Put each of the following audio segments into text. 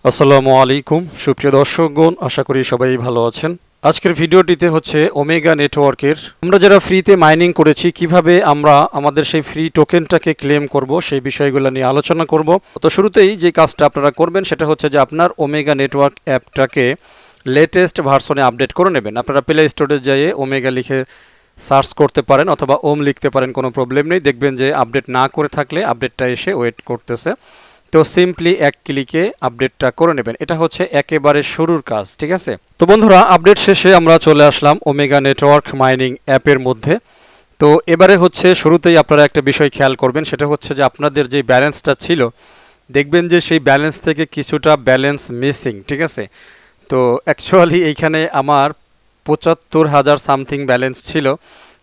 আসসালামু আলাইকুম সুপ্রিয় দর্শকগণ, আশা করি সবাই ভালো আছেন। আজকের ভিডিওটিতে হচ্ছে ওমেগা নেটওয়ার্কের আমরা যারা ফ্রিতে মাইনিং করেছি কিভাবে আমরা আমাদের সেই ফ্রি টোকেনটাকে ক্লেম করব সেই বিষয়গুলো নিয়ে আলোচনা করব। তো শুরুতেই যে কাজটা আপনারা করবেন সেটা হচ্ছে যে আপনার ওমেগা নেটওয়ার্ক অ্যাপটাকে লেটেস্ট ভার্সনে আপডেট করে নেবেন। আপনারা প্লে স্টোরে যেয়ে ওমেগা লিখে সার্চ করতে পারেন অথবা ওম লিখতে পারেন, কোনো প্রবলেম নেই। দেখবেন যে আপডেট না করে থাকলে আপডেটটা এসে ওয়েট করতেছে। তো সিম্পলি এক ক্লিকে আপডেটটা করে নেবেন। এটা হচ্ছে একেবারে শুরুর কাজ, ঠিক আছে। তো বন্ধুরা, আপডেট শেষে আমরা চলে আসলাম ওমেগা নেটওয়ার্ক মাইনিং অ্যাপের মধ্যে। তো এবারে হচ্ছে শুরুতেই আপনারা একটা বিষয় খেয়াল করবেন, সেটা হচ্ছে যে আপনাদের যে ব্যালেন্সটা ছিল, দেখবেন যে সেই ব্যালেন্স থেকে কিছুটা ব্যালেন্স মিসিং, ঠিক আছে। তো অ্যাকচুয়ালি এইখানে আমার ৭৫,০০০ সামথিং ব্যালেন্স ছিল,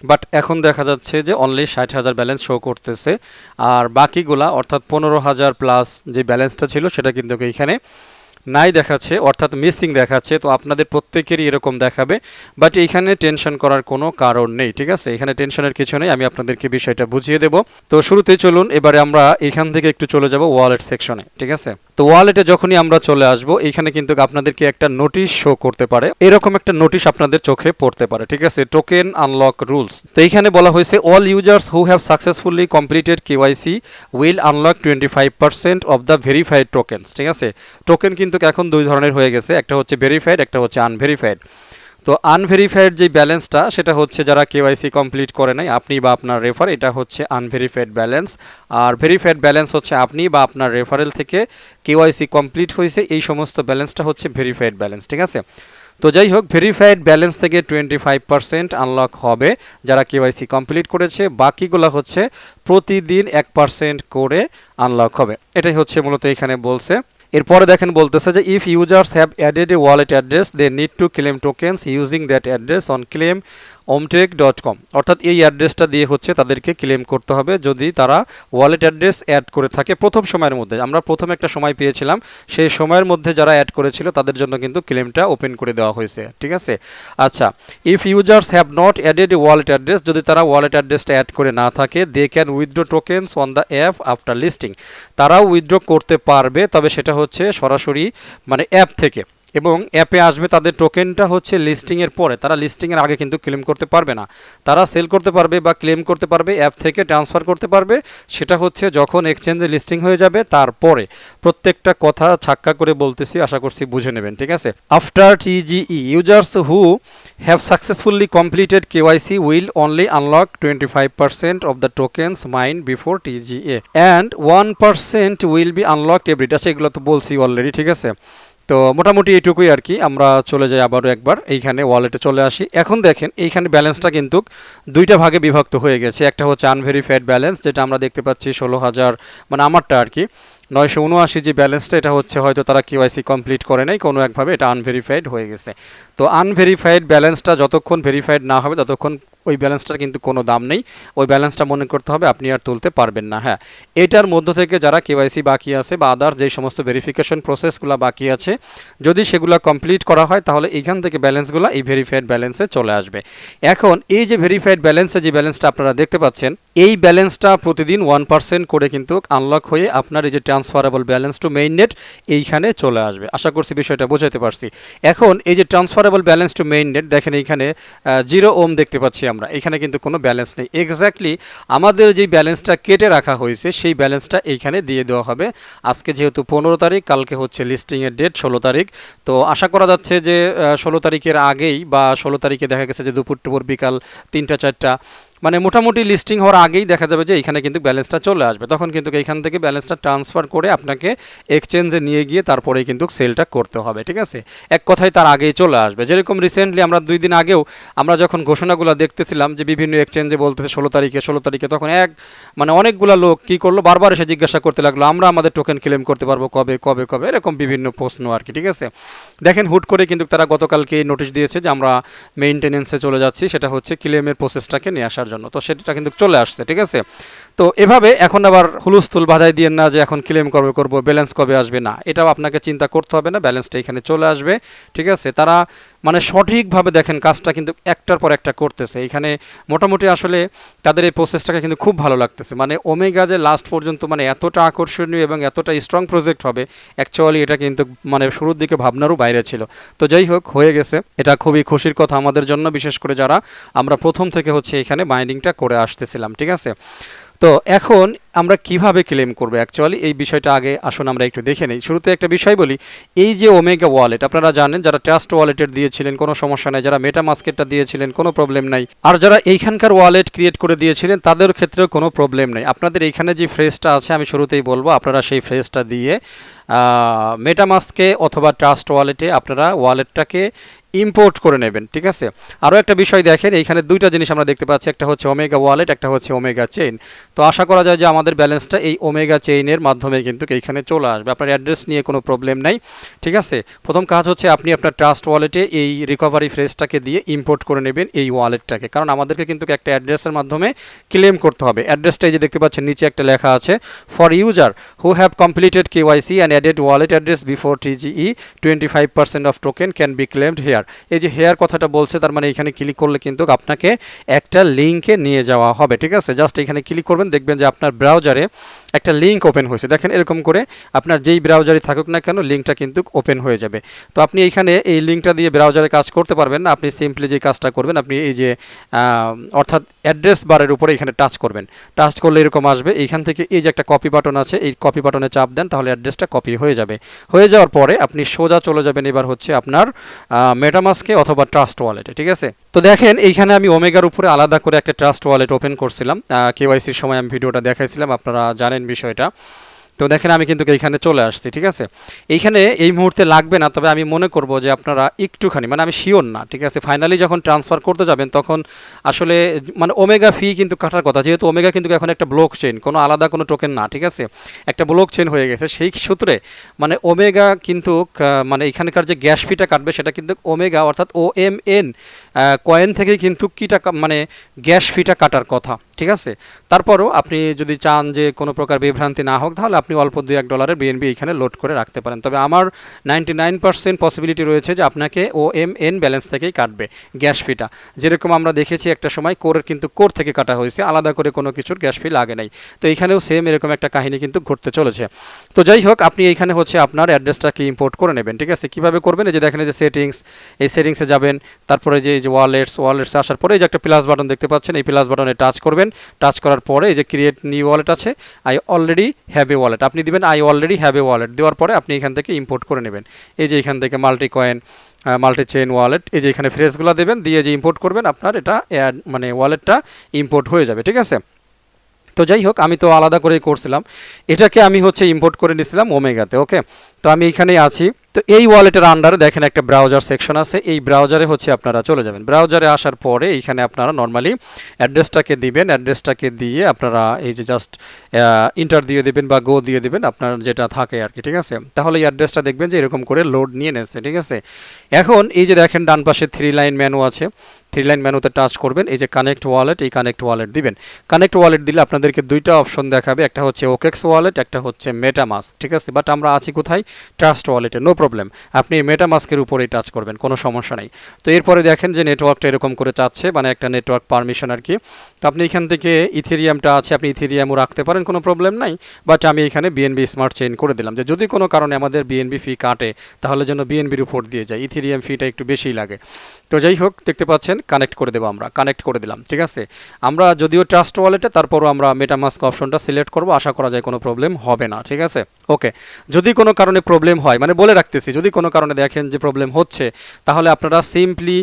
বাট এখন দেখা যাচ্ছে যে অনলি ৬০,০০০ ব্যালেন্স শো করতেছে। আর বাকিগুলা অর্থাৎ ১৫,০০০ প্লাস যে ব্যালেন্সটা ছিল সেটা কিন্তু এইখানে নাই দেখাচ্ছে, অর্থাৎ মিসিং দেখাচ্ছে। তো আপনাদের প্রত্যেকেরই এরকম দেখাবে, বাট এইখানে টেনশন করার কোনো কারণ নেই, ঠিক আছে। এখানে টেনশনের কিছু নেই, আমি আপনাদেরকে বিষয়টা বুঝিয়ে দেব। তো শুরুতেই চলুন এবারে আমরা এখান থেকে একটু চলে যাব ওয়ালেট সেকশনে, ঠিক আছে। তো ওয়ালেটে যখনই আমরা চলে আসব, এখানে কিন্তু আপনাদেরকে একটা নোটিশ শো করতে পারে, এরকম একটা নোটিশ আপনাদের চোখে পড়তে পারে, ঠিক আছে। Token unlock rules. তো এইখানে বলা হয়েছে all users who have successfully completed KYC will unlock 25% of the verified tokens, ঠিক আছে। টোকেন কিন্তু এখন দুই ধরনের হয়ে গেছে, একটা হচ্ছে ভেরিফাইড, একটা হচ্ছে আনভেরিফাইড। তো আনভেরিফাইড যে ব্যালেন্সটা সেটা হচ্ছে যারা কেওয়াইসি কমপ্লিট করে নাই, আপনি বা আপনার রেফার, এটা হচ্ছে আনভেরিফাইড ব্যালেন্স। আর ভেরিফাইড ব্যালেন্স হচ্ছে আপনি বা আপনার রেফারেল থেকে কেওয়াইসি কমপ্লিট হয়েছে, এই সমস্ত ব্যালেন্সটা হচ্ছে ভেরিফাইড ব্যালেন্স, ঠিক আছে। তো যাই হোক, ভেরিফাইড ব্যালেন্স থেকে 25% আনলক হবে যারা কেওয়াইসি কমপ্লিট করেছে, বাকিগুলো হচ্ছে প্রতিদিন 1% করে আনলক হবে। এটাই হচ্ছে মূলত এখানে বলছে। এরপরে দেখেন বলতেছে যে if users have added a wallet address they need to claim tokens using that address on claim omtech.com, অর্থাৎ এই অ্যাড্রেসটা দিয়ে হচ্ছে তাদেরকে ক্লেম করতে হবে যদি তারা ওয়ালেট অ্যাড্রেস অ্যাড করে থাকে প্রথম সময়ের মধ্যে। আমরা প্রথম একটা সময় পেয়েছিলাম, সেই সময়ের মধ্যে যারা অ্যাড করেছিল তাদের জন্য কিন্তু ক্লেমটা ওপেন করে দেওয়া হয়েছে, ঠিক আছে। আচ্ছা, if users have not added a wallet address, যদি তারা ওয়ালেট অ্যাড্রেসটা অ্যাড করে না থাকে, they can withdraw tokens on the app after listing, তারাও উইথড্র করতে পারবে, তবে সেটা হচ্ছে সরাসরি মানে অ্যাপ থেকে, এবং অ্যাপে আসবে তাদের টোকেনটা হচ্ছে লিস্টিংয়ের পরে। তারা লিস্টিংয়ের আগে কিন্তু ক্লেম করতে পারবে না। তারা সেল করতে পারবে বা ক্লেম করতে পারবে, অ্যাপ থেকে ট্রান্সফার করতে পারবে, সেটা হচ্ছে যখন এক্সচেঞ্জে লিস্টিং হয়ে যাবে তারপরে। প্রত্যেকটা কথা ছাক্কা করে বলতেছি, আশা করছি বুঝে নেবেন, ঠিক আছে। After টিজিই users who have successfully completed KYC will only unlock 25% of the tokens mind before TGA and 1% will be unlocked every day. এগুলো তো বলছি অলরেডি, ঠিক আছে। তো মোটামুটি এইটুকুই আর কি। আমরা চলে যাই আবারও একবার এইখানে ওয়ালেটে চলে আসি। এখন দেখেন এইখানে ব্যালেন্সটা কিন্তু দুইটা ভাগে বিভক্ত হয়ে গেছে। একটা হচ্ছে আনভেরিফাইড ব্যালেন্স, যেটা আমরা দেখতে পাচ্ছি 16,000, মানে আমারটা আর কি 979 যে ব্যালেন্সটা, এটা হচ্ছে হয়তো তারা কেওয়াইসি কমপ্লিট করে নাই কোনো একভাবে, এটা আনভেরিফাইড হয়ে গেছে। তো আনভেরিফাইড ব্যালেন্সটা যতক্ষণ ভেরিফাইড না হবে ততক্ষণ ওই ব্যালেন্সটার কিন্তু কোনো দাম নেই। ওই ব্যালেন্সটা মনে করতে হবে আপনি আর তুলতে পারবেন না। হ্যাঁ, এটার মধ্য থেকে যারা কেওয়াইসি বাকি আছে বা আদার যে সমস্ত ভেরিফিকেশন প্রসেসগুলো বাকি আছে, যদি সেগুলো কমপ্লিট করা হয় তাহলে এইখান থেকে ব্যালেন্সগুলো এই ভেরিফাইড ব্যালেন্সে চলে আসবে। এখন এই যে ভেরিফাইড ব্যালেন্সে যে ব্যালেন্সটা আপনারা দেখতে পাচ্ছেন, এই ব্যালেন্সটা প্রতিদিন 1% করে কিন্তু আনলক হয়ে আপনার এই যে transferable balance to main net এইখানে চলে আসবে। আশা করছি বিষয়টা বোঝাতে পারছি। এখন এই যে transferable balance to main net, দেখেন এইখানে 0 ওম দেখতে পাচ্ছি আমরা, এখানে কিন্তু কোনো ব্যালেন্স নেই। এক্স্যাক্টলি আমাদের যে ব্যালেন্সটা কেটে রাখা হয়েছে সেই ব্যালেন্সটা এইখানে দিয়ে দেওয়া হবে। আজকে যেহেতু 15 তারিখ, কালকে হচ্ছে লিস্টিংয়ের ডেট 16 তারিখ। তো আশা করা যাচ্ছে যে 16 তারিখের আগেই বা 16 তারিখে দেখা গেছে যে দুপুর টুপুর বিকাল 3টা 4টা, মানে মোটামুটি লিস্টিং হওয়ার আগেই দেখা যাবে যে এখানে কিন্তু ব্যালেন্সটা চলে আসবে। তখন কিন্তু এইখান থেকে ব্যালেন্সটা ট্রান্সফার করে আপনাকে এক্সচেঞ্জে নিয়ে গিয়ে তারপরেই কিন্তু সেলটা করতে হবে, ঠিক আছে। এক কথায় তার আগেই চলে আসবে। যেরকম রিসেন্টলি আমরা 2 দিন আগেও আমরা যখন ঘোষণাগুলো দেখতেছিলাম যে বিভিন্ন এক্সচেঞ্জে বলতেছে 16 তারিখে, তখন মানে অনেকগুলো লোক কী করলো, বারবার এসে জিজ্ঞাসা করতে লাগলো আমরা আমাদের টোকেন ক্লেম করতে পারবো কবে কবে কবে, এরকম বিভিন্ন প্রশ্ন আর কি, ঠিক আছে। দেখেন হুট করে কিন্তু তারা গতকালকে নোটিশ দিয়েছে যে আমরা মেইনটেনেন্সে চলে যাচ্ছি, সেটা হচ্ছে ক্লেমের প্রসেসটাকে নিয়ে আসার জন্য। তো সেটা কিন্তু চলে আসছে, ঠিক আছে। তো এভাবে এখন আবার হুলস্থুল বাধাই দিয়ে না যে এখন ক্লেম কবে করবো, ব্যালেন্স কবে আসবে, না, এটাও আপনাকে চিন্তা করতে হবে না, ব্যালেন্সটা এখানে চলে আসবে, ঠিক আছে। তারা মানে সঠিকভাবে দেখেন কাজটা কিন্তু একটার পর একটা করতেছে। এখানে মোটামুটি আসলে তাদের এই প্রসেসটাকে কিন্তু খুব ভালো লাগতেছে। মানে ওমেগা যে লাস্ট পর্যন্ত মানে এতটা আকর্ষণীয় এবং এতটা স্ট্রং প্রজেক্ট হবে, অ্যাকচুয়ালি এটা কিন্তু মানে শুরুর দিকে ভাবনারও বাইরে ছিল। তো যাই হোক, হয়ে গেছে, এটা খুবই খুশির কথা আমাদের জন্য, বিশেষ করে যারা আমরা প্রথম থেকে হচ্ছে এখানে মাইনিংটা করে আসতেছিলাম, ঠিক আছে। তো এখন আমরা কিভাবে ক্লেম করব অ্যাকচুয়ালি এই বিষয়টা আগে আসুন আমরা একটু দেখে নেই। শুরুতে একটা বিষয় বলি, এই যে ওমেগা ওয়ালেট আপনারা জানেন, যারা ট্রাস্ট ওয়ালেটের দিয়েছিলেন কোনো সমস্যা নাই, যারা মেটামাস্কেটটা দিয়েছিলেন কোনো প্রবলেম নাই, আর যারা এইখানকার ওয়ালেট ক্রিয়েট করে দিয়েছিলেন তাদের ক্ষেত্রেও কোনো প্রবলেম নেই। আপনাদের এইখানে যে ফ্রেজটা আছে আমি শুরুতেই বলবো, আপনারা সেই ফ্রেজটা দিয়ে মেটামাস্কে অথবা ট্রাস্ট ওয়ালেটে আপনারা ওয়ালেটটাকে ইম্পোর্ট করে নেবেন, ঠিক আছে। আরও একটা বিষয় দেখেন, এইখানে দুইটা জিনিস আমরা দেখতে পাচ্ছি, একটা হচ্ছে ওমেগা ওয়ালেট, একটা হচ্ছে ওমেগা চেইন। তো আশা করা যায় যে আমাদের ব্যালেন্সটা এই ওমেগা চেইনের মাধ্যমে কিন্তু এইখানে চলে আসবে। আপনার অ্যাড্রেস নিয়ে কোনো প্রবলেম নাই, ঠিক আছে। প্রথম কাজ হচ্ছে আপনি আপনার ট্রাস্ট ওয়ালেটে এই রিকভারি ফ্রেজটাকে দিয়ে ইম্পোর্ট করে নেবেন এই ওয়ালেটটাকে, কারণ আমাদেরকে কিন্তু একটা অ্যাড্রেসের মাধ্যমে ক্লেম করতে হবে। অ্যাড্রেসটা এই যে দেখতে পাচ্ছেন নিচে একটা লেখা আছে, for user who have completed KYC and added wallet address before TGE 25% of token can be claimed here. এই যে হেয়ার কথাটা বলছে, তার মানে এখানে ক্লিক করলে কিন্তু আপনাকে একটা লিঙ্কে নিয়ে যাওয়া হবে, ঠিক আছে। জাস্ট এখানে ক্লিক করবেন, দেখবেন যে আপনার ব্রাউজারে একটা লিঙ্ক ওপেন হয়েছে। দেখেন এরকম করে আপনার যেই ব্রাউজারে থাকুক না কেন লিঙ্কটা কিন্তু ওপেন হয়ে যাবে। তো আপনি এইখানে এই লিঙ্কটা দিয়ে ব্রাউজারে কাজ করতে পারবেন না, আপনি সিম্পলি যে কাজটা করবেন, আপনি এই যে অর্থাৎ অ্যাড্রেস বারের উপরে এখানে টাচ করবেন। টাচ করলে এরকম আসবে, এইখান থেকে এই যে একটা কপি বাটন আছে, এই কপি বাটনে চাপ দেন, তাহলে অ্যাড্রেসটা কপি হয়ে যাবে। হয়ে যাওয়ার পরে আপনি সোজা চলে যাবেন এবার হচ্ছে আপনার মেটামাস্কে অথবা ট্রাস্ট ওয়ালেটে, ঠিক আছে। তো দেখেন এইখানে আমি ওমেগার উপরে আলাদা করে একটা ট্রাস্ট ওয়ালেট ওপেন করছিলাম, কেওয়াইসির সময় আমি ভিডিওটা দেখাইছিলাম, আপনারা জানেন বিষয়টা। তো দেখেন আমি কিন্তু এইখানে চলে আসছি, ঠিক আছে। এইখানে এই মুহূর্তে লাগবে না, তবে আমি মনে করব যে আপনারা একটুখানি, মানে আমি শিওর না, ঠিক আছে, ফাইনালি যখন ট্রান্সফার করতে যাবেন তখন আসলে মানে ওমেগা ফি কিন্তু কাটার কথা, যেহেতু ওমেগা কিন্তু এখন একটা ব্লক চেইন, কোনো আলাদা কোনো টোকেন না, ঠিক আছে, একটা ব্লক চেইন হয়ে গেছে। সেই সূত্রে মানে ওমেগা কিন্তু মানে এখানকার যে গ্যাস ফিটা কাটবে সেটা কিন্তু ওমেগা অর্থাৎ OMN কয়েন থেকে কিন্তু কি টাকা মানে গ্যাস ফিটা কাটার কথা, ঠিক আছে। তারপরও আপনি যদি চান যে কোনো প্রকার বিভ্রান্তি না হোক, তাহলে আপনি অল্প $2-1 বিএনবি এখানে লোড করে রাখতে পারেন। তবে আমার 99% পসিবিলিটি রয়েছে যে আপনাকে OMN ব্যালেন্স থেকেই কাটবে গ্যাস ফিটা, যেরকম আমরা দেখেছি একটা সময় কোরের কিন্তু কোর থেকে কাটা হয়েছে, আলাদা করে কোনো কিছুর গ্যাস ফি লাগে নাই। তো এইখানেও সেম এরকম একটা কাহিনী কিন্তু ঘটতে চলেছে। তো যাই হোক, আপনি এইখানে হচ্ছে আপনার অ্যাড্রেসটাকে ইম্পোর্ট করে নেবেন, ঠিক আছে। কীভাবে করবেন, এই যে দেখেন এই যে সেটিংস, এই সেটিংসে যাবেন, তারপরে যে এই যে ওয়ালেটস আসার পরে এই যে একটা প্লাস বাটন দেখতে পাচ্ছেন, এই প্লাস বাটনে টাচ করবেন। টাচ করার পরে এই যে ক্রিয়েট নিউ ওয়ালেট আছে, I already have a wallet, আপনি দিবেন I already have a wallet, দেওয়ার পরে আপনি এখান থেকে ইম্পোর্ট করে নেবেন। এই যে এখান থেকে multi coin, multi chain wallet, এই যে এখানে ফ্রেজগুলো দেবেন, দিয়ে যে ইম্পোর্ট করবেন, আপনার এটা মানে ওয়ালেটটা ইম্পোর্ট হয়ে যাবে, ঠিক আছে। তো যাই হোক, আমি তো আলাদা করেই করছিলাম, এটাকে আমি হচ্ছে ইম্পোর্ট করে নিয়েছিলাম ওমেগাতে, ওকে। তো আমি এখানেই আছি। তো এই ওয়ালেটের আন্ডারে দেখেন একটা ব্রাউজার সেকশন আছে, এই ব্রাউজারে হচ্ছে আপনারা চলে যাবেন। ব্রাউজারে আসার পরে এইখানে আপনারা নর্মালি অ্যাড্রেসটাকে দিবেন, অ্যাড্রেসটাকে দিয়ে আপনারা এই যে জাস্ট ইন্টার দিয়ে দেবেন বা গো দিয়ে দেবেন, আপনার যেটা থাকে আর কি, ঠিক আছে। তাহলে এই অ্যাড্রেসটা দেখবেন যে এরকম করে লোড নিয়ে নেছে, ঠিক আছে। এখন এই যে দেখেন ডান পাশে 3 লাইন মেনু আছে, 3 লাইন মেনুতে টাচ করবেন, এই যে কানেক্ট ওয়ালেট, এই কানেক্ট ওয়ালেট দিবেন। কানেক্ট ওয়ালেট দিলে আপনাদেরকে দুইটা অপশন দেখাবে, একটা হচ্ছে ওকেক্স ওয়ালেট, একটা হচ্ছে মেটামাস্ক, ঠিক আছে। বাট আমরা আছি কোথায়, ট্রাস্ট ওয়ালেটে, নো প্রবলেম, আপনি মেটামাস্কের উপরেই টাচ করবেন, কোনো সমস্যা নেই। তো এরপরে দেখেন যে নেটওয়ার্কটা এরকম করে চাচ্ছে, মানে একটা নেটওয়ার্ক পারমিশন আর কি। তো আপনি এখান থেকে ইথেরিয়ামটা আছে, আপনি ইথেরিয়ামও রাখতে পারেন, কোনো প্রবলেম নাই। বাট আমি এখানে বিএনবি স্মার্ট চেইন করে দিলাম, যে যদি কোনো কারণে আমাদের বিএনবি ফি কাটে তাহলে যেন বিএনবির উপর দিয়ে যায়, ইথেরিয়াম ফিটা একটু বেশিই লাগে। তো যাই হোক, দেখতে পাচ্ছেন কানেক্ট করে দেবো, আমরা কানেক্ট করে দিলাম, ঠিক আছে। আমরা যদিও ট্রাস্ট ওয়ালেটে, তারপরও আমরা মেটামাস্ক অপশনটা সিলেক্ট করব, আশা করা যায় কোনো প্রবলেম হবে না, ঠিক আছে। ওকে, যদি কোনো কারণে প্রবলেম হয়, মানে বলে রাখতেছি, যদি কোনো কারণে দেখেন যে প্রবলেম হচ্ছে, তাহলে আপনারা সিম্পলি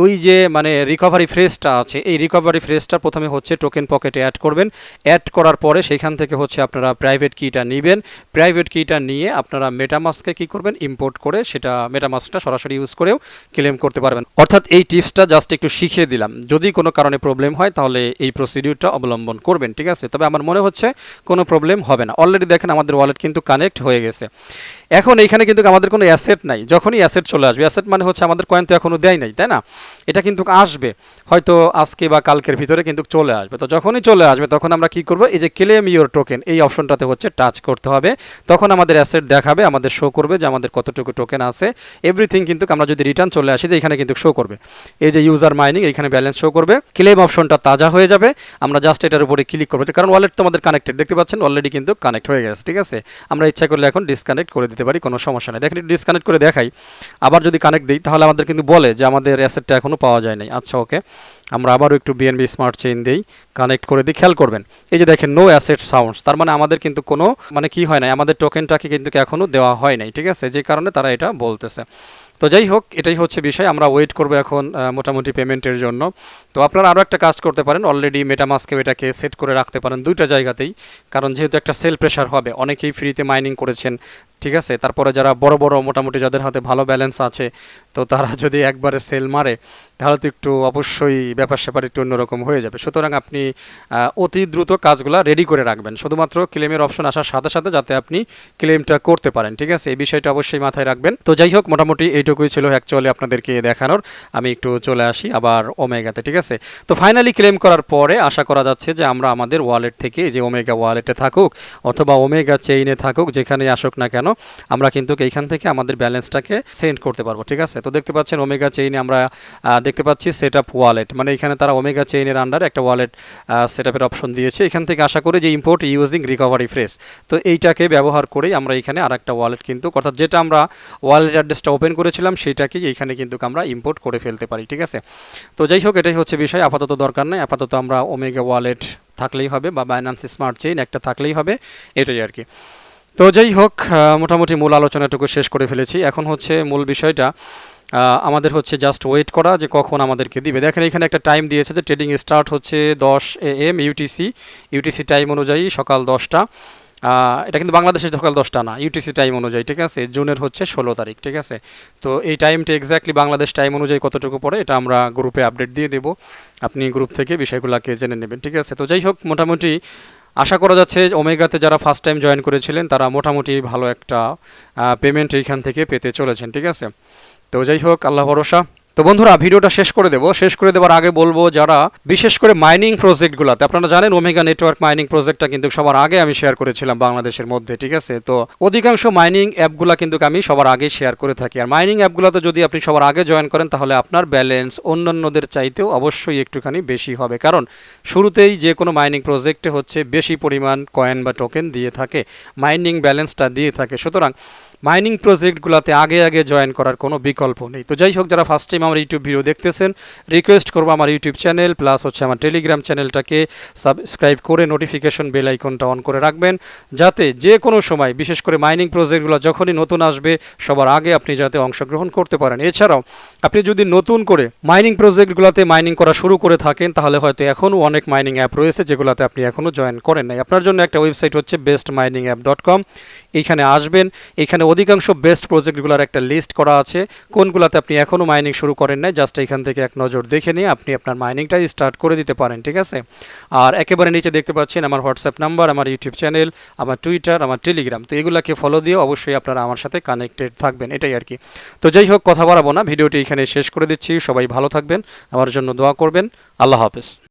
ওই যে মানে রিকভারি ফ্রেজটা আছে, এই রিকভারি ফ্রেজটা প্রথমে হচ্ছে টোকেন পকেটে অ্যাড করবেন। অ্যাড করার পরে সেখান থেকে হচ্ছে আপনারা প্রাইভেট কিটা নেবেন, প্রাইভেট কিটা নিয়ে আপনারা মেটামাস্কে কি করবেন, ইম্পোর্ট করে সেটা মেটামাস্কটা সরাসরি ইউজ করেও ক্লেম করতে পারবেন। অর্থাৎ এই টিপসটা জাস্ট একটু শিখিয়ে দিলাম, যদি কোনো কারণে প্রবলেম হয় তাহলে এই প্রসিডিউরটা অবলম্বন করবেন, ঠিক আছে। তবে আমার মনে হচ্ছে কোনো প্রবলেম হবে না। অলরেডি দেখেন আমাদের ওয়ালেট কিন্তু কানেক্ট হয়ে গেছে। এখন এইখানে কিন্তু আমাদের কোনো অ্যাসেট নাই, যখনই অ্যাসেট চলে আসবে, অ্যাসেট মানে হচ্ছে আমাদের কয়েন তো এখনও দেয় নাই, তাই না। এটা কিন্তু আসবে হয়তো আজকে বা কালকের ভিতরে কিন্তু চলে আসবে। তো যখনই চলে আসবে তখন আমরা কি করব, এই যে ক্লেম ইওর টোকেন এই অপশনটাতে হচ্ছে টাচ করতে হবে। তখন আমাদের অ্যাসেট দেখাবে, আমাদের শো করবে যে আমাদের কতটুকু টোকেন আছে, এভরিথিং কিন্তু আমরা যদি রিটার্ন চলে আসি যে এখানে কিন্তু শো করবে, এই যে ইউজার মাইনিং এইখানে ব্যালেন্স শো করবে, ক্লেম অপশনটা তাজা হয়ে যাবে। আমরা জাস্ট এটার উপরে ক্লিক করবো, কারণ ওয়ালেট তো আমাদের কানেক্টেড, দেখতে পাচ্ছেন অলরেডি কিন্তু কানেক্ট হয়ে গেছে। ঠিক আছে, আমরা ইচ্ছা করলে এখন ডিসকানেক্ট করে দিতে পারি, কোনো সমস্যা নেই। দেখেন ডিসকানেক্ট করে দেখাই, আবার যদি কানেক্ট দিই তাহলে আমাদের কিন্তু বলে যে আমাদের অ্যাসেটটা এখনও পাওয়া যায় নাই। আচ্ছা ওকে, আমরা আবারও একটু বিএনবি স্মার্ট চেইন দিই, কানেক্ট করে দিই। খেয়াল করবেন এই যে দেখেন নো অ্যাসেট সাউন্ডস, তার মানে আমাদের কিন্তু কোনো কি হয় নাই, আমাদের টোকেনটাকে কিন্তু এখনও দেওয়া হয় নাই। ঠিক আছে, যে কারণে তারা এটা বলতেছে। তো যাই হোক, এটাই হচ্ছে বিষয়, আমরা ওয়েট করবো এখন মোটামুটি পেমেন্টের জন্য। তো আপনারা আরও একটা কাজ করতে পারেন, অলরেডি মেটামাস্কে এটাকে সেট করে রাখতে পারেন দুইটা জায়গাতেই, কারণ যেহেতু একটা সেল প্রেশার হবে, অনেকেই ফ্রিতে মাইনিং করেছেন। ঠিক আছে, তারপরে যারা বড় বড় মোটামুটি যাদের হাতে ভালো ব্যালেন্স আছে, তো তারা যদি একবারে সেল মারে তাহলে তো একটু অবশ্যই ব্যাপার স্যাপার একটু অন্যরকম হয়ে যাবে। সুতরাং আপনি অতি দ্রুত কাজগুলো রেডি করে রাখবেন, শুধুমাত্র ক্লেমের অপশন আসার সাথে সাথে যাতে আপনি ক্লেমটা করতে পারেন। ঠিক আছে, এই বিষয়টা অবশ্যই মাথায় রাখবেন। তো যাই হোক, মোটামুটি এইটুকুই ছিল অ্যাকচুয়ালি আপনাদেরকে দেখানোর। আমি একটু চলে আসি আবার ওমেগাতে। ঠিক আছে, তো ফাইনালি ক্লেম করার পরে আশা করা যাচ্ছে যে আমরা আমাদের ওয়ালেট থেকে, যে ওমেগা ওয়ালেটে থাকুক অথবা ওমেগা চেইনে থাকুক, যেখানে আসুক না কেন, আমরা কিন্তু এইখান থেকে আমাদের ব্যালেন্সটাকে সেন্ড করতে পারবো। ঠিক আছে, তো দেখতে পাচ্ছেন ওমেগা চেইনে আমরা দেখতে পাচ্ছি সেট আপ ওয়ালেট, মানে এখানে তারা ওমেগা চেইনের আন্ডারে একটা ওয়ালেট সেট আপের অপশন দিয়েছে। এখান থেকে আশা করি যে ইম্পোর্ট ইউজিং রিকভারি ফ্রেস, তো এইটাকে ব্যবহার করেই আমরা এখানে আর একটা ওয়ালেট কিন্তু, অর্থাৎ যেটা আমরা ওয়ালেট অ্যাড্রেসটা ওপেন করেছিলাম সেইটাকেই এইখানে কিন্তু আমরা ইম্পোর্ট করে ফেলতে পারি। ঠিক আছে, তো যাই হোক, এটাই হচ্ছে বিষয়। আপাতত দরকার নেই, আপাতত আমরা ওমেগা ওয়ালেট থাকলেই হবে বা বাইন্যান্স স্মার্ট চেইন একটা থাকলেই হবে, এটাই আর কি। তো যাই হোক, মোটামুটি মূল আলোচনাটুকু শেষ করে ফেলেছি। এখন হচ্ছে মূল বিষয়টা, আমাদের হচ্ছে জাস্ট ওয়েট করা যে কখন আমাদেরকে দিবে। দেখেন এখানে একটা টাইম দিয়েছে যে ট্রেডিং স্টার্ট হচ্ছে 10 AM ইউটিসি টাইম অনুযায়ী সকাল 10টা। এটা কিন্তু বাংলাদেশের সকাল 10টা না, ইউটিসি টাইম অনুযায়ী। ঠিক আছে, জুনের হচ্ছে 16 তারিখ। ঠিক আছে, তো এই টাইমটা এক্স্যাক্টলি বাংলাদেশ টাইম অনুযায়ী কতটুকু পড়ে এটা আমরা গ্রুপে আপডেট দিয়ে দেবো, আপনি গ্রুপ থেকে বিষয়গুলোকে জেনে নেবেন। ঠিক আছে, তো যাই হোক, মোটামুটি আশা করা যাচ্ছে ওমেগাতে যারা ফার্স্ট টাইম জয়েন করেছিলেন তারা মোটামুটি ভালো একটা পেমেন্ট এইখান থেকে পেতে চলেছেন। ঠিক আছে, তো যাই হোক, আল্লাহ ভরসা। তো বন্ধুরা, ভিডিওটা শেষ করে দেওয়ার আগে বলবো, যারা বিশেষ করে মাইনিং প্রজেক্টগুলোতে, আপনারা জানেন ওমেগা নেটওয়ার্ক মাইনিং প্রজেক্টটা কিন্তু সবার আগে আমি শেয়ার করেছিলাম বাংলাদেশের মধ্যে। ঠিক আছে, তো অধিকাংশ মাইনিং অ্যাপগুলো কিন্তু আমি সবার আগে শেয়ার করে থাকি। আর মাইনিং অ্যাপগুলোতে যদি আপনি সবার আগে জয়েন করেন তাহলে আপনার ব্যালেন্স অন্যান্যদের চাইতেও অবশ্যই একটুখানি বেশি হবে, কারণ শুরুতেই যে কোনো মাইনিং প্রজেক্টে হচ্ছে বেশি পরিমাণ কয়েন বা টোকেন দিয়ে থাকে, মাইনিং ব্যালেন্সটা দিয়ে থাকে। সুতরাং মাইনিং প্রজেক্টগুলোতে আগে জয়েন করার কোনো বিকল্প নেই। তো যাই হোক, যারা ফার্স্ট টাইম আমার ইউটিউব ভিডিও দেখতেছেন, রিকোয়েস্ট করবো আমার ইউটিউব চ্যানেল প্লাস হচ্ছে আমার টেলিগ্রাম চ্যানেলটাকে সাবস্ক্রাইব করে নোটিফিকেশন বেল আইকনটা অন করে রাখবেন, যাতে যে কোনো সময় বিশেষ করে মাইনিং প্রজেক্টগুলো যখনই নতুন আসবে সবার আগে আপনি যাতে অংশগ্রহণ করতে পারেন। এছাড়াও আপনি যদি নতুন করে মাইনিং প্রজেক্টগুলোতে মাইনিং করা শুরু করে থাকেন তাহলে হয়তো এখনও অনেক মাইনিং অ্যাপ রয়েছে যেগুলোতে আপনি এখনও জয়েন করেন নাই। আপনার জন্য একটা ওয়েবসাইট হচ্ছে bestminingapp.com, এইখানে আসবেন। এখানে অধিকাংশ বেস্ট প্রজেক্টগুলোর একটা লিস্ট করা আছে, কোনগুলোতে আপনি এখনও মাইনিং শুরু করেন নাই, জাস্ট এখান থেকে এক নজর দেখে নিয়ে আপনি আপনার মাইনিংটা স্টার্ট করে দিতে পারেন। ঠিক আছে, আর একেবারে নিচে দেখতে পাচ্ছেন আমার হোয়াটসঅ্যাপ নাম্বার, আমার ইউটিউব চ্যানেল, আমার টুইটার, আমার টেলিগ্রাম, তো এগুলোকে ফলো দিয়ে অবশ্যই আপনারা আমার সাথে কানেক্টেড থাকবেন, এটাই আর কি। তো যাই হোক, কথা বাড়াবো না, ভিডিওটি এখানে শেষ করে দিচ্ছি। সবাই ভালো থাকবেন, আমার জন্য দোয়া করবেন। আল্লাহ হাফেজ।